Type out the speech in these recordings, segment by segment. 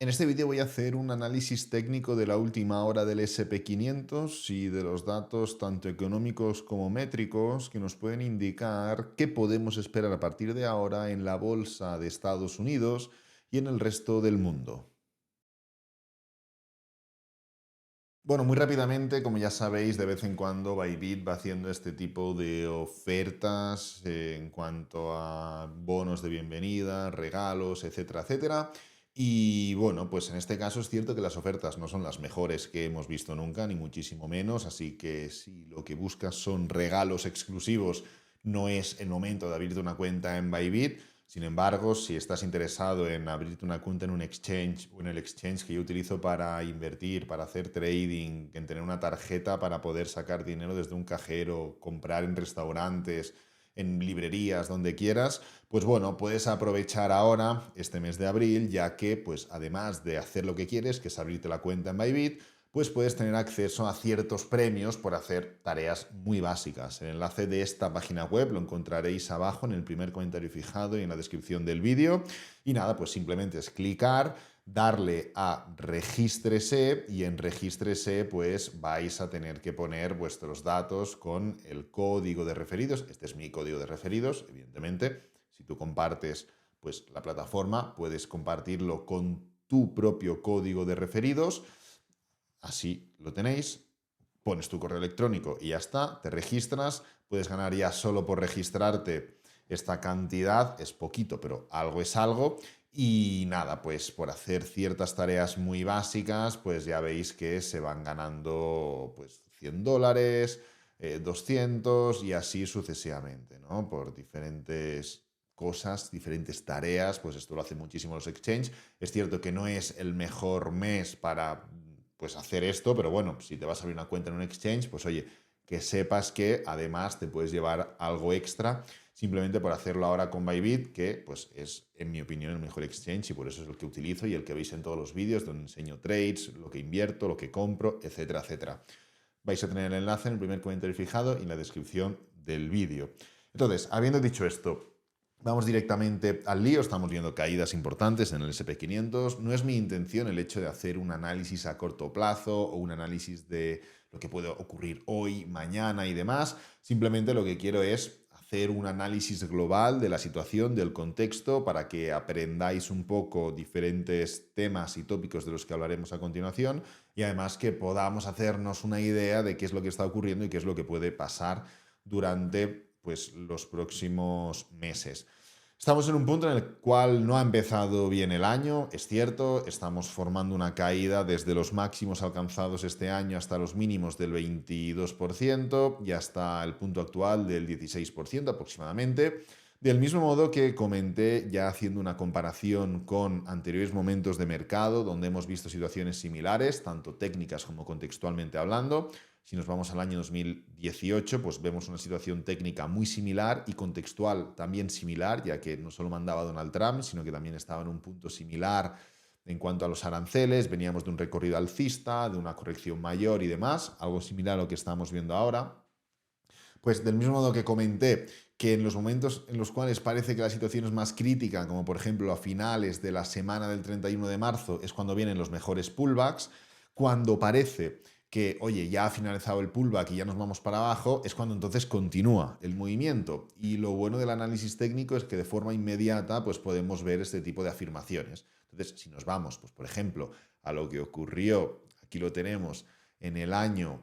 En este vídeo voy a hacer un análisis técnico de la última hora del SP500 y de los datos tanto económicos como métricos que nos pueden indicar qué podemos esperar a partir de ahora en la bolsa de Estados Unidos y en el resto del mundo. Bueno, muy rápidamente, como ya sabéis, de vez en cuando Bybit va haciendo este tipo de ofertas en cuanto a bonos de bienvenida, regalos, etcétera, etcétera. Y bueno, pues en este caso es cierto que las ofertas no son las mejores que hemos visto nunca, ni muchísimo menos. Así que si lo que buscas son regalos exclusivos, no es el momento de abrirte una cuenta en Bybit. Sin embargo, si estás interesado en abrirte una cuenta en un exchange o en el exchange que yo utilizo para invertir, para hacer trading, en tener una tarjeta para poder sacar dinero desde un cajero, comprar en restaurantes, en librerías, donde quieras, pues bueno, puedes aprovechar ahora este mes de abril, ya que pues además de hacer lo que quieres, que es abrirte la cuenta en Bybit, pues puedes tener acceso a ciertos premios por hacer tareas muy básicas. El enlace de esta página web lo encontraréis abajo en el primer comentario fijado y en la descripción del vídeo. Y nada, pues simplemente es clicar, darle a regístrese y en regístrese pues vais a tener que poner vuestros datos con el código de referidos. Este es mi código de referidos, evidentemente. Si tú compartes pues la plataforma, puedes compartirlo con tu propio código de referidos. Así lo tenéis, pones tu correo electrónico y ya está, te registras, puedes ganar ya solo por registrarte esta cantidad, es poquito, pero algo es algo. Y nada, pues por hacer ciertas tareas muy básicas, pues ya veis que se van ganando pues $100, 200 y así sucesivamente, ¿no? Por diferentes cosas, diferentes tareas, pues esto lo hacen muchísimo los exchanges. Es cierto que no es el mejor mes para pues hacer esto, pero bueno, si te vas a abrir una cuenta en un exchange, pues oye, que sepas que además te puedes llevar algo extra simplemente por hacerlo ahora con Bybit, que pues es, en mi opinión, el mejor exchange y por eso es el que utilizo y el que veis en todos los vídeos donde enseño trades, lo que invierto, lo que compro, etcétera, etcétera. Vais a tener el enlace en el primer comentario fijado y en la descripción del vídeo. Entonces, habiendo dicho esto, vamos directamente al lío, estamos viendo caídas importantes en el SP500. No es mi intención el hecho de hacer un análisis a corto plazo o un análisis de lo que puede ocurrir hoy, mañana y demás. Simplemente lo que quiero es hacer un análisis global de la situación, del contexto, para que aprendáis un poco diferentes temas y tópicos de los que hablaremos a continuación y además que podamos hacernos una idea de qué es lo que está ocurriendo y qué es lo que puede pasar durante pues, los próximos meses. Estamos en un punto en el cual no ha empezado bien el año, es cierto, estamos formando una caída desde los máximos alcanzados este año hasta los mínimos del 22% y hasta el punto actual del 16% aproximadamente. Del mismo modo que comenté ya haciendo una comparación con anteriores momentos de mercado donde hemos visto situaciones similares, tanto técnicas como contextualmente hablando. Si nos vamos al año 2018, pues vemos una situación técnica muy similar y contextual también similar, ya que no solo mandaba Donald Trump, sino que también estaba en un punto similar en cuanto a los aranceles, veníamos de un recorrido alcista, de una corrección mayor y demás, algo similar a lo que estamos viendo ahora. Pues del mismo modo que comenté que en los momentos en los cuales parece que la situación es más crítica, como por ejemplo a finales de la semana del 31 de marzo, es cuando vienen los mejores pullbacks, cuando parece que, oye, ya ha finalizado el pullback y ya nos vamos para abajo, es cuando entonces continúa el movimiento. Y lo bueno del análisis técnico es que de forma inmediata pues podemos ver este tipo de afirmaciones. Entonces, si nos vamos, pues por ejemplo, a lo que ocurrió, aquí lo tenemos, en el año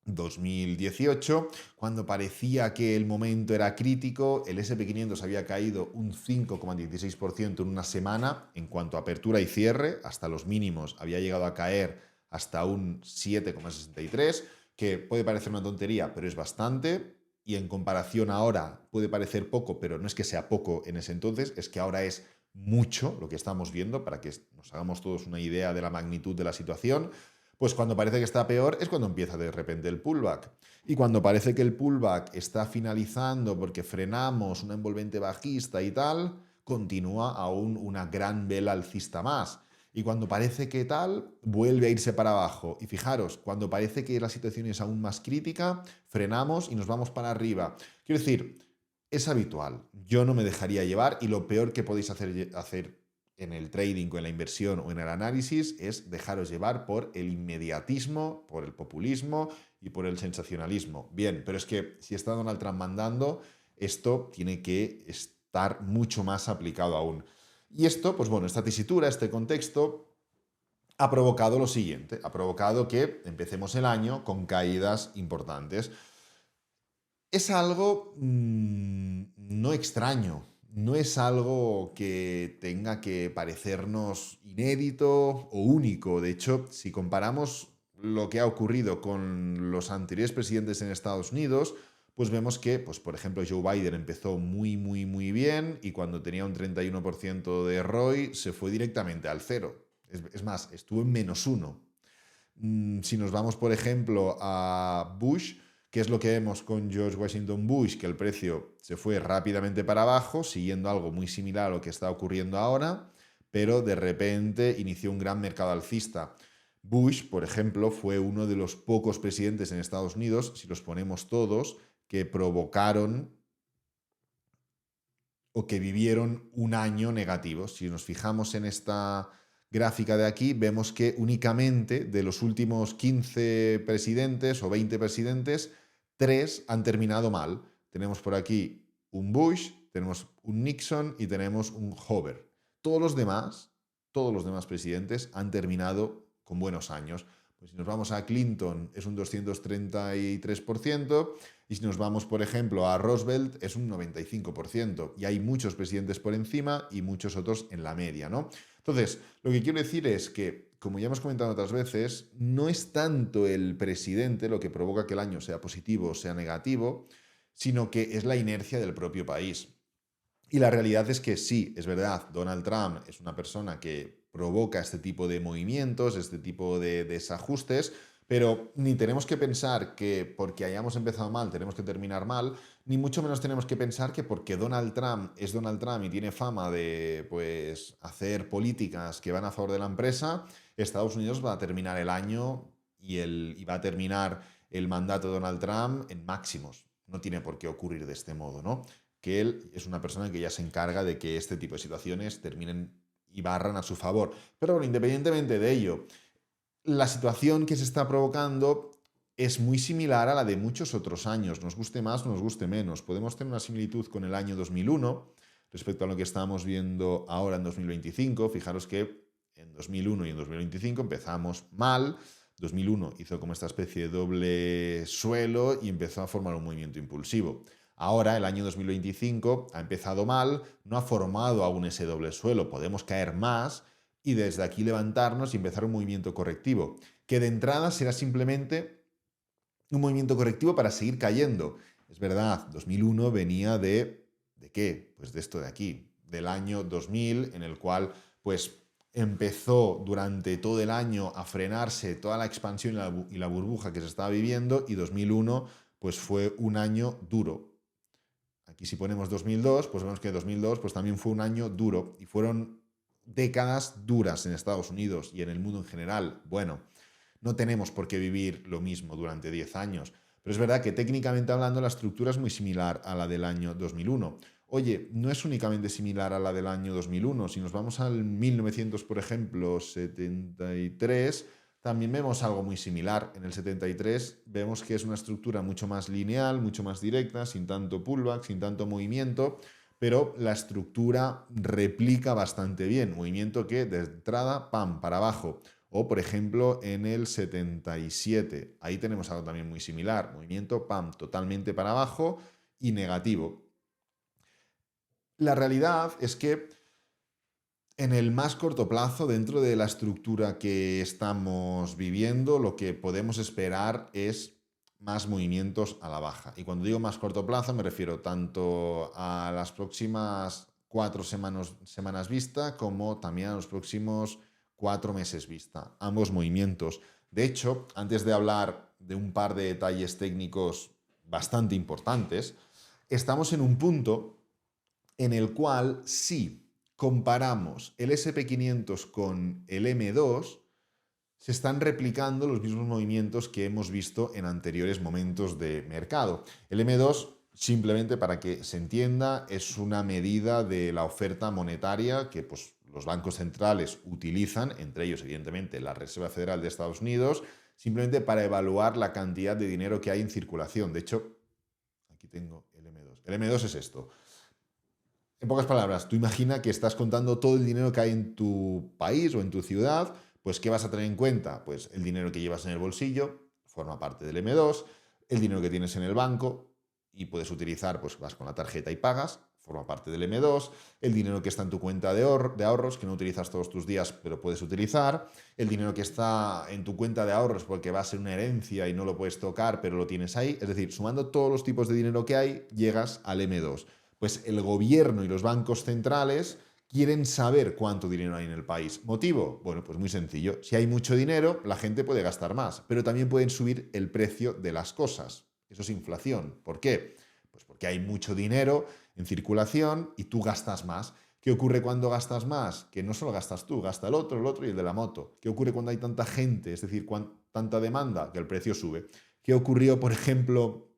2018, cuando parecía que el momento era crítico, el SP500 había caído un 5,16% en una semana en cuanto a apertura y cierre, hasta los mínimos había llegado a caer hasta un 7,63%, que puede parecer una tontería, pero es bastante, y en comparación ahora puede parecer poco, pero no es que sea poco en ese entonces, es que ahora es mucho lo que estamos viendo, para que nos hagamos todos una idea de la magnitud de la situación. Pues cuando parece que está peor es cuando empieza de repente el pullback. Y cuando parece que el pullback está finalizando porque frenamos una envolvente bajista y tal, continúa aún una gran vela alcista más. Y cuando parece que tal, vuelve a irse para abajo. Y fijaros, cuando parece que la situación es aún más crítica, frenamos y nos vamos para arriba. Quiero decir, es habitual. Yo no me dejaría llevar y lo peor que podéis hacer en el trading o en la inversión o en el análisis es dejaros llevar por el inmediatismo, por el populismo y por el sensacionalismo. Bien, pero es que si está Donald Trump mandando, esto tiene que estar mucho más aplicado aún. Y esto, pues bueno, esta tesitura, este contexto, ha provocado lo siguiente, ha provocado que empecemos el año con caídas importantes. Es algo no extraño, no es algo que tenga que parecernos inédito o único. De hecho, si comparamos lo que ha ocurrido con los anteriores presidentes en Estados Unidos, pues vemos que, pues, por ejemplo, Joe Biden empezó muy bien y cuando tenía un 31% de ROI se fue directamente al cero. Es más, estuvo en -1. Si nos vamos, por ejemplo, a Bush, ¿qué es lo que vemos con George Washington Bush? Que el precio se fue rápidamente para abajo, siguiendo algo muy similar a lo que está ocurriendo ahora, pero de repente inició un gran mercado alcista. Bush, por ejemplo, fue uno de los pocos presidentes en Estados Unidos, si los ponemos todos, que provocaron o que vivieron un año negativo. Si nos fijamos en esta gráfica de aquí, vemos que únicamente de los últimos 15 presidentes o 20 presidentes, 3 han terminado mal. Tenemos por aquí un Bush, tenemos un Nixon y tenemos un Hoover. Todos los demás presidentes han terminado con buenos años. Pues si nos vamos a Clinton es un 233%, y si nos vamos, por ejemplo, a Roosevelt es un 95%. Y hay muchos presidentes por encima y muchos otros en la media, ¿no? Entonces, lo que quiero decir es que, como ya hemos comentado otras veces, no es tanto el presidente lo que provoca que el año sea positivo o sea negativo, sino que es la inercia del propio país. Y la realidad es que sí, es verdad, Donald Trump es una persona que provoca este tipo de movimientos, este tipo de desajustes, pero ni tenemos que pensar que porque hayamos empezado mal tenemos que terminar mal, ni mucho menos tenemos que pensar que porque Donald Trump es Donald Trump y tiene fama de, pues, hacer políticas que van a favor de la empresa, Estados Unidos va a terminar el año y va a terminar el mandato de Donald Trump en máximos. No tiene por qué ocurrir de este modo, ¿no? Que él es una persona que ya se encarga de que este tipo de situaciones terminen y barran a su favor. Pero bueno, independientemente de ello, la situación que se está provocando es muy similar a la de muchos otros años, nos guste más o nos guste menos. Podemos tener una similitud con el año 2001 respecto a lo que estamos viendo ahora en 2025. Fijaros que en 2001 y en 2025 empezamos mal. 2001 hizo como esta especie de doble suelo y empezó a formar un movimiento impulsivo. Ahora, el año 2025 ha empezado mal, no ha formado aún ese doble suelo, podemos caer más y desde aquí levantarnos y empezar un movimiento correctivo, que de entrada será simplemente un movimiento correctivo para seguir cayendo. Es verdad, 2001 venía ¿de qué? Pues de esto de aquí, del año 2000, en el cual pues empezó durante todo el año a frenarse toda la expansión y la burbuja que se estaba viviendo, y 2001 pues fue un año duro. Aquí si ponemos 2002, pues vemos que 2002 pues también fue un año duro y fueron décadas duras en Estados Unidos y en el mundo en general. Bueno, no tenemos por qué vivir lo mismo durante 10 años, pero es verdad que técnicamente hablando la estructura es muy similar a la del año 2001. Oye, no es únicamente similar a la del año 2001, si nos vamos al 1900, por ejemplo, 73, también vemos algo muy similar. En el 73 vemos que es una estructura mucho más lineal, mucho más directa, sin tanto pullback, sin tanto movimiento, pero la estructura replica bastante bien. Movimiento que de entrada, pam, para abajo. O, por ejemplo, en el 77, ahí tenemos algo también muy similar. Movimiento, pam, totalmente para abajo y negativo. La realidad es que en el más corto plazo, dentro de la estructura que estamos viviendo, lo que podemos esperar es más movimientos a la baja. Y cuando digo más corto plazo, me refiero tanto a las próximas 4 semanas vista, como también a los próximos 4 meses vista. Ambos movimientos. De hecho, antes de hablar de un par de detalles técnicos bastante importantes, estamos en un punto en el cual sí comparamos el SP500 con el M2, se están replicando los mismos movimientos que hemos visto en anteriores momentos de mercado. El M2, simplemente para que se entienda, es una medida de la oferta monetaria que pues, los bancos centrales utilizan, entre ellos evidentemente la Reserva Federal de Estados Unidos, simplemente para evaluar la cantidad de dinero que hay en circulación. De hecho, aquí tengo el M2. El M2 es esto. En pocas palabras, tú imagina que estás contando todo el dinero que hay en tu país o en tu ciudad, pues ¿qué vas a tener en cuenta? Pues el dinero que llevas en el bolsillo forma parte del M2, el dinero que tienes en el banco y puedes utilizar, pues vas con la tarjeta y pagas, forma parte del M2, el dinero que está en tu cuenta de ahorros, que no utilizas todos tus días, pero puedes utilizar, el dinero que está en tu cuenta de ahorros porque va a ser una herencia y no lo puedes tocar, pero lo tienes ahí. Es decir, sumando todos los tipos de dinero que hay, llegas al M2. Pues el gobierno y los bancos centrales quieren saber cuánto dinero hay en el país. ¿Motivo? Bueno, pues muy sencillo. Si hay mucho dinero, la gente puede gastar más, pero también pueden subir el precio de las cosas. Eso es inflación. ¿Por qué? Pues porque hay mucho dinero en circulación y tú gastas más. ¿Qué ocurre cuando gastas más? Que no solo gastas tú, gasta el otro y el de la moto. ¿Qué ocurre cuando hay tanta gente, es decir, tanta demanda? Que el precio sube. ¿Qué ocurrió, por ejemplo,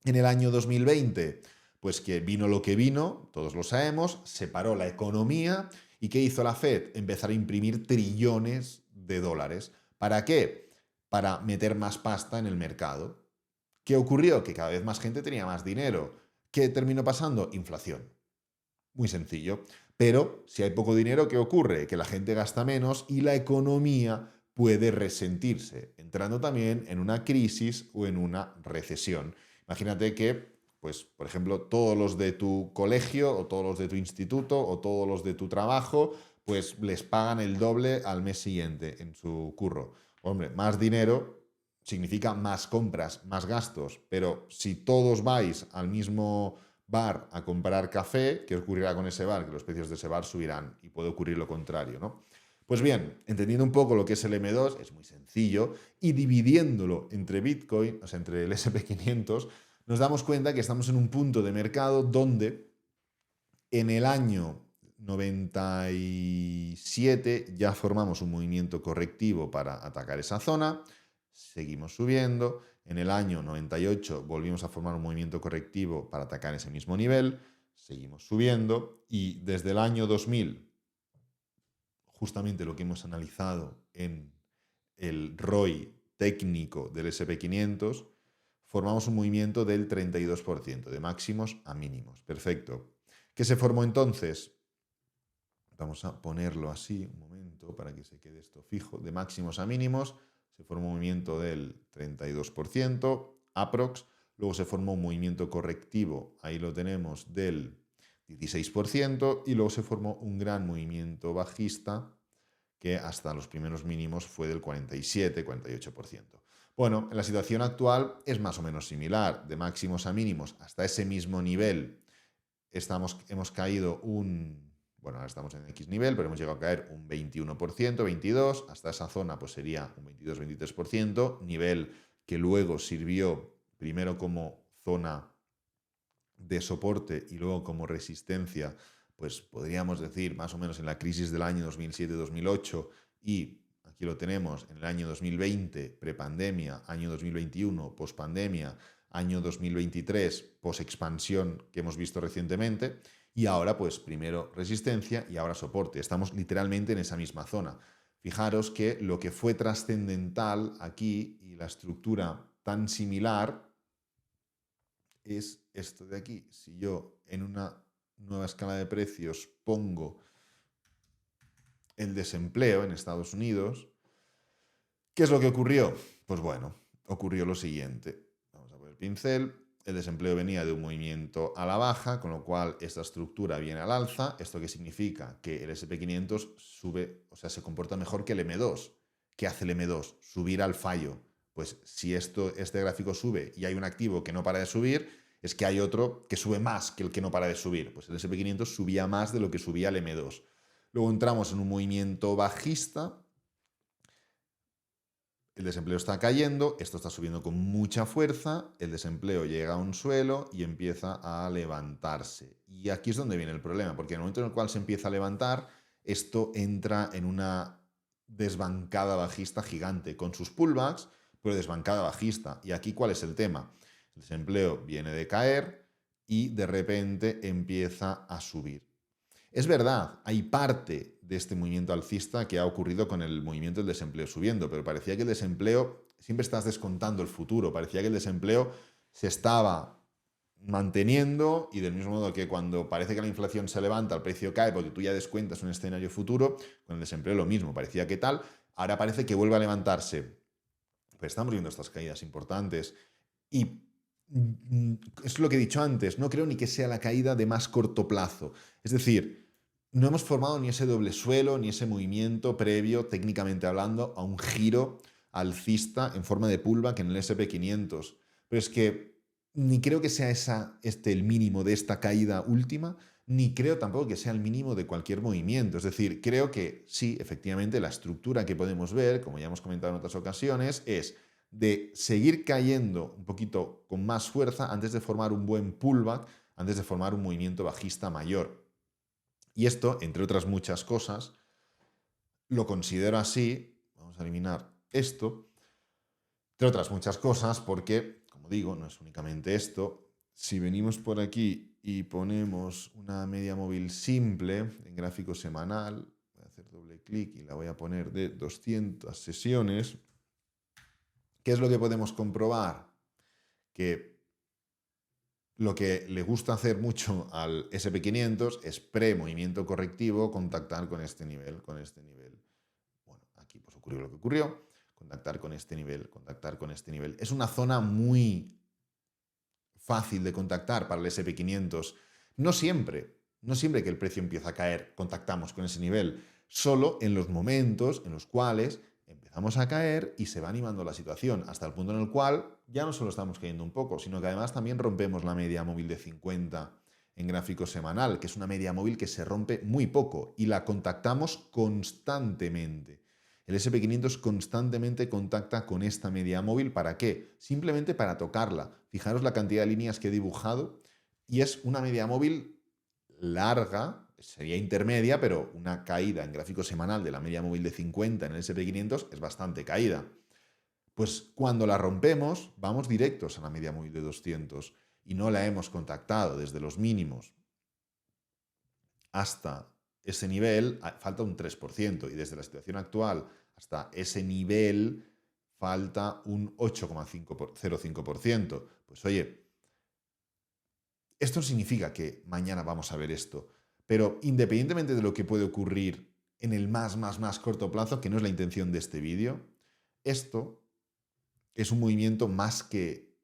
en el año 2020? Pues que vino lo que vino, todos lo sabemos, se paró la economía y ¿qué hizo la Fed? Empezar a imprimir trillones de dólares. ¿Para qué? Para meter más pasta en el mercado. ¿Qué ocurrió? Que cada vez más gente tenía más dinero. ¿Qué terminó pasando? Inflación. Muy sencillo. Pero si hay poco dinero, ¿qué ocurre? Que la gente gasta menos y la economía puede resentirse, entrando también en una crisis o en una recesión. Imagínate que, pues, por ejemplo, todos los de tu colegio o todos los de tu instituto o todos los de tu trabajo, pues les pagan el doble al mes siguiente en su curro. Hombre, más dinero significa más compras, más gastos, pero si todos vais al mismo bar a comprar café, ¿qué ocurrirá con ese bar? Que los precios de ese bar subirán y puede ocurrir lo contrario, ¿no? Pues bien, entendiendo un poco lo que es el M2, es muy sencillo, y dividiéndolo entre Bitcoin, o sea, entre el SP500, nos damos cuenta que estamos en un punto de mercado donde en el año 97 ya formamos un movimiento correctivo para atacar esa zona, seguimos subiendo, en el año 98 volvimos a formar un movimiento correctivo para atacar ese mismo nivel, seguimos subiendo y desde el año 2000, justamente lo que hemos analizado en el ROI técnico del SP500, formamos un movimiento del 32%, de máximos a mínimos. Perfecto. ¿Qué se formó entonces? Vamos a ponerlo así, un momento, para que se quede esto fijo. De máximos a mínimos, se formó un movimiento del 32%, aprox. Luego se formó un movimiento correctivo, ahí lo tenemos, del 16%. Y luego se formó un gran movimiento bajista, que hasta los primeros mínimos fue del 47-48%. Bueno, en la situación actual es más o menos similar. De máximos a mínimos, hasta ese mismo nivel, hemos caído bueno, ahora estamos en X nivel, pero hemos llegado a caer un 21%, 22%, hasta esa zona pues sería un 22-23%, nivel que luego sirvió primero como zona de soporte y luego como resistencia, pues podríamos decir más o menos en la crisis del año 2007-2008 y aquí lo tenemos en el año 2020, prepandemia, año 2021, pospandemia, año 2023, posexpansión que hemos visto recientemente. Y ahora, pues primero resistencia y ahora soporte. Estamos literalmente en esa misma zona. Fijaros que lo que fue trascendental aquí y la estructura tan similar es esto de aquí. Si yo en una nueva escala de precios pongo el desempleo en Estados Unidos, ¿qué es lo que ocurrió? Pues bueno, ocurrió lo siguiente. Vamos a poner el pincel. El desempleo venía de un movimiento a la baja, con lo cual esta estructura viene al alza. ¿Esto qué significa? Que el SP500 sube, o sea, se comporta mejor que el M2. ¿Qué hace el M2? Subir al fallo. Pues si este gráfico sube y hay un activo que no para de subir, es que hay otro que sube más que el que no para de subir. Pues el SP500 subía más de lo que subía el M2. Luego entramos en un movimiento bajista. El desempleo está cayendo, esto está subiendo con mucha fuerza, el desempleo llega a un suelo y empieza a levantarse. Y aquí es donde viene el problema, porque en el momento en el cual se empieza a levantar, esto entra en una desbancada bajista gigante, con sus pullbacks, pero desbancada bajista. Y aquí, ¿cuál es el tema? El desempleo viene de caer y de repente empieza a subir. Es verdad, hay parte de este movimiento alcista que ha ocurrido con el movimiento del desempleo subiendo, pero parecía que el desempleo, siempre estás descontando el futuro, parecía que el desempleo se estaba manteniendo y del mismo modo que cuando parece que la inflación se levanta, el precio cae porque tú ya descuentas un escenario futuro, con el desempleo lo mismo, parecía que tal, ahora parece que vuelve a levantarse. Pero estamos viendo estas caídas importantes y es lo que he dicho antes, no creo ni que sea la caída de más corto plazo. Es decir, no hemos formado ni ese doble suelo, ni ese movimiento previo, técnicamente hablando, a un giro alcista en forma de pullback en el SP500. Pero es que ni creo que sea el mínimo de esta caída última, ni creo tampoco que sea el mínimo de cualquier movimiento. Es decir, creo que sí, efectivamente, la estructura que podemos ver, como ya hemos comentado en otras ocasiones, es de seguir cayendo un poquito con más fuerza antes de formar un buen pullback, antes de formar un movimiento bajista mayor. Y esto, entre otras muchas cosas, lo considero así, vamos a eliminar esto, entre otras muchas cosas, porque, como digo, no es únicamente esto. Si venimos por aquí y ponemos una media móvil simple en gráfico semanal, voy a hacer doble clic y la voy a poner de 200 sesiones, ¿qué es lo que podemos comprobar? Que lo que le gusta hacer mucho al SP500 es pre-movimiento correctivo contactar con este nivel, Bueno, aquí pues ocurrió lo que ocurrió, contactar con este nivel, contactar con este nivel. Es una zona muy fácil de contactar para el SP500. No siempre, no siempre que el precio empieza a caer contactamos con ese nivel, solo en los momentos en los cuales empezamos a caer y se va animando la situación, hasta el punto en el cual ya no solo estamos cayendo un poco, sino que además también rompemos la media móvil de 50 en gráfico semanal, que es una media móvil que se rompe muy poco y la contactamos constantemente. El SP500 constantemente contacta con esta media móvil. ¿Para qué? Simplemente para tocarla. Fijaros la cantidad de líneas que he dibujado y es una media móvil larga, sería intermedia, pero una caída en gráfico semanal de la media móvil de 50 en el SP500 es bastante caída. Pues cuando la rompemos, vamos directos a la media móvil de 200 y no la hemos contactado desde los mínimos hasta ese nivel, falta un 3%, y desde la situación actual hasta ese nivel falta un 8,05%. Pues oye, esto no significa que mañana vamos a ver esto, pero independientemente de lo que puede ocurrir en el más corto plazo, que no es la intención de este vídeo, esto es un movimiento más que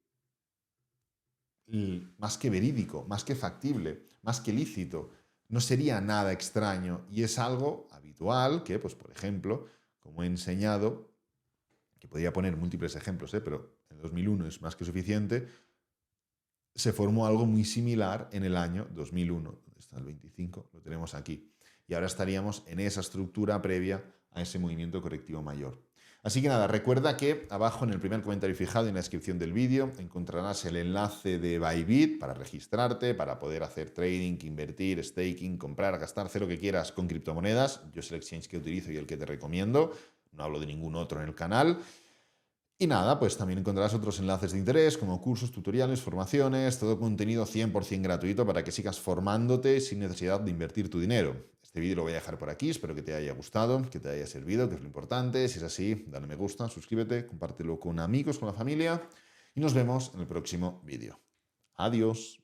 verídico, más que factible, más que lícito. No sería nada extraño y es algo habitual que, pues, por ejemplo, como he enseñado, que podría poner múltiples ejemplos, pero en 2001 es más que suficiente, se formó algo muy similar en el año 2001. ¿Dónde está el 25? Lo tenemos aquí. Y ahora estaríamos en esa estructura previa a ese movimiento correctivo mayor. Así que nada, recuerda que abajo en el primer comentario fijado y en la descripción del vídeo encontrarás el enlace de Bybit para registrarte, para poder hacer trading, invertir, staking, comprar, gastar, hacer lo que quieras con criptomonedas. Yo es el exchange que utilizo y el que te recomiendo. No hablo de ningún otro en el canal. Y nada, pues también encontrarás otros enlaces de interés como cursos, tutoriales, formaciones, todo contenido 100% gratuito para que sigas formándote sin necesidad de invertir tu dinero. Este vídeo lo voy a dejar por aquí, espero que te haya gustado, que te haya servido, que es lo importante. Si es así, dale me gusta, suscríbete, compártelo con amigos, con la familia y nos vemos en el próximo vídeo. Adiós.